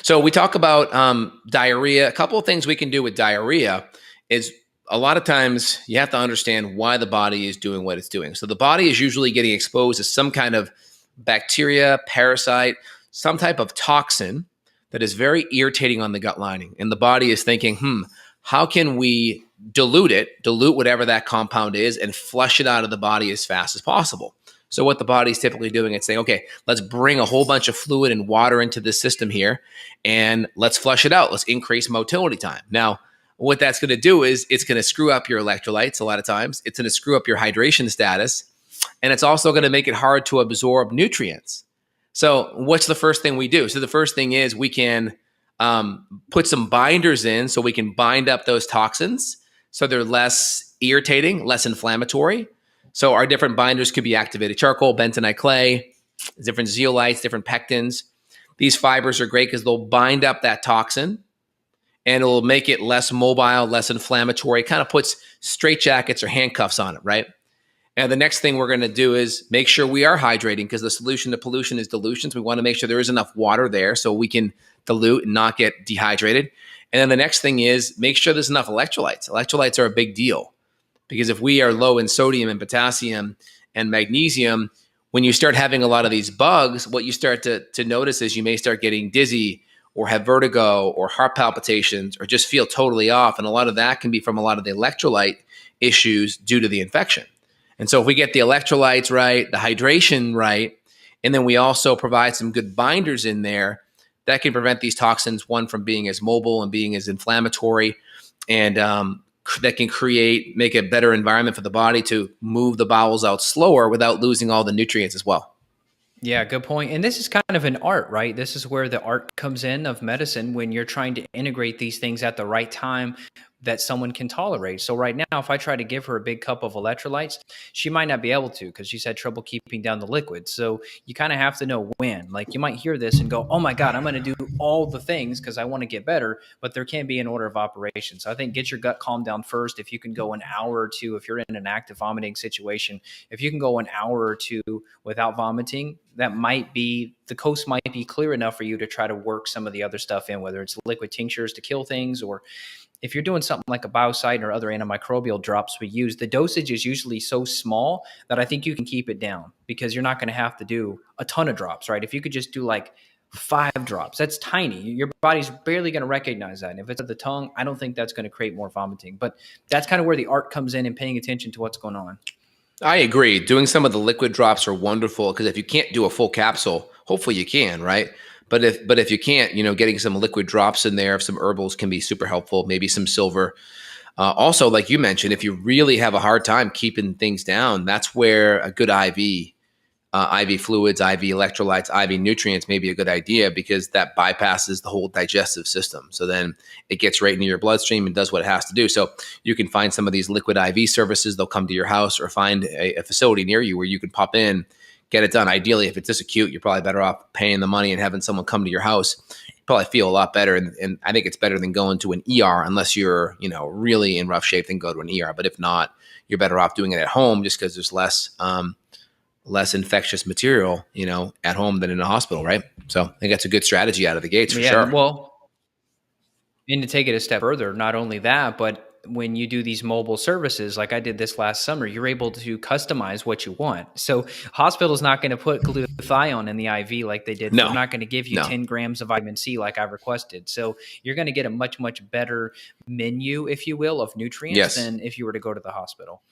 So we talk about diarrhea. A couple of things we can do with diarrhea is a lot of times you have to understand why the body is doing what it's doing. So the body is usually getting exposed to some kind of bacteria, parasite, some type of toxin that is very irritating on the gut lining. And the body is thinking, how can we dilute whatever that compound is, and flush it out of the body as fast as possible? So what the body's typically doing is saying, okay, let's bring a whole bunch of fluid and water into this system here, and let's flush it out. Let's increase motility time. Now, what that's going to do is it's going to screw up your electrolytes a lot of times. It's going to screw up your hydration status, and it's also going to make it hard to absorb nutrients. So what's the first thing we do? So the first thing is we can put some binders in so we can bind up those toxins so they're less irritating, less inflammatory. So our different binders could be activated charcoal, bentonite clay, different zeolites, different pectins. These fibers are great because they'll bind up that toxin and it'll make it less mobile, less inflammatory. It kind of puts straitjackets or handcuffs on it, right? And the next thing we're going to do is make sure we are hydrating, because the solution to pollution is dilution. So we want to make sure there is enough water there so we can dilute and not get dehydrated. And then the next thing is make sure there's enough electrolytes. Electrolytes are a big deal, because if we are low in sodium and potassium and magnesium, when you start having a lot of these bugs, what you start to notice is you may start getting dizzy or have vertigo or heart palpitations or just feel totally off. And a lot of that can be from a lot of the electrolyte issues due to the infection. And so if we get the electrolytes right, the hydration right, and then we also provide some good binders in there, that can prevent these toxins, one, from being as mobile and being as inflammatory, and that can make a better environment for the body to move the bowels out slower without losing all the nutrients as well. Yeah, good point. And this is kind of an art, right? This is where the art comes in of medicine, when you're trying to integrate these things at the right time that someone can tolerate. So right now, if I try to give her a big cup of electrolytes, she might not be able to, because she's had trouble keeping down the liquid. So you kind of have to know when. Like, you might hear this and go, oh my God, I'm going to do all the things because I want to get better, but there can be an order of operations. So I think get your gut calmed down first. If you can go an hour or two, if you're in an active vomiting situation, if you can go an hour or two without vomiting, that might be, the coast might be clear enough for you to try to work some of the other stuff in, whether it's liquid tinctures to kill things, or if you're doing something like a biocidin or other antimicrobial drops we use, the dosage is usually so small that I think you can keep it down, because you're not going to have to do a ton of drops, right? If you could just do like 5 drops, that's tiny. Your body's barely going to recognize that. And if it's at the tongue, I don't think that's going to create more vomiting. But that's kind of where the art comes in, and paying attention to what's going on. I agree. Doing some of the liquid drops are wonderful, because if you can't do a full capsule, hopefully you can, right? But if you can't, getting some liquid drops in there of some herbals can be super helpful. Maybe some silver. Also, like you mentioned, if you really have a hard time keeping things down, that's where a good IV fluids, IV electrolytes, IV nutrients may be a good idea, because that bypasses the whole digestive system. So then it gets right into your bloodstream and does what it has to do. So you can find some of these liquid IV services. They'll come to your house, or find a facility near you where you can pop in, get it done. Ideally, if it's this acute, you're probably better off paying the money and having someone come to your house. You probably feel a lot better. And I think it's better than going to an ER, unless you're, really in rough shape, then go to an ER. But if not, you're better off doing it at home, just because there's less infectious material, at home than in a hospital, right? So I think that's a good strategy out of the gates for sure. Well, and to take it a step further, not only that, but when you do these mobile services, like I did this last summer, you're able to customize what you want. So hospital's not going to put glutathione in the IV like they did. No. They're not going to give you 10 grams of vitamin C like I requested. So you're going to get a much, much better menu, if you will, of nutrients than if you were to go to the hospital.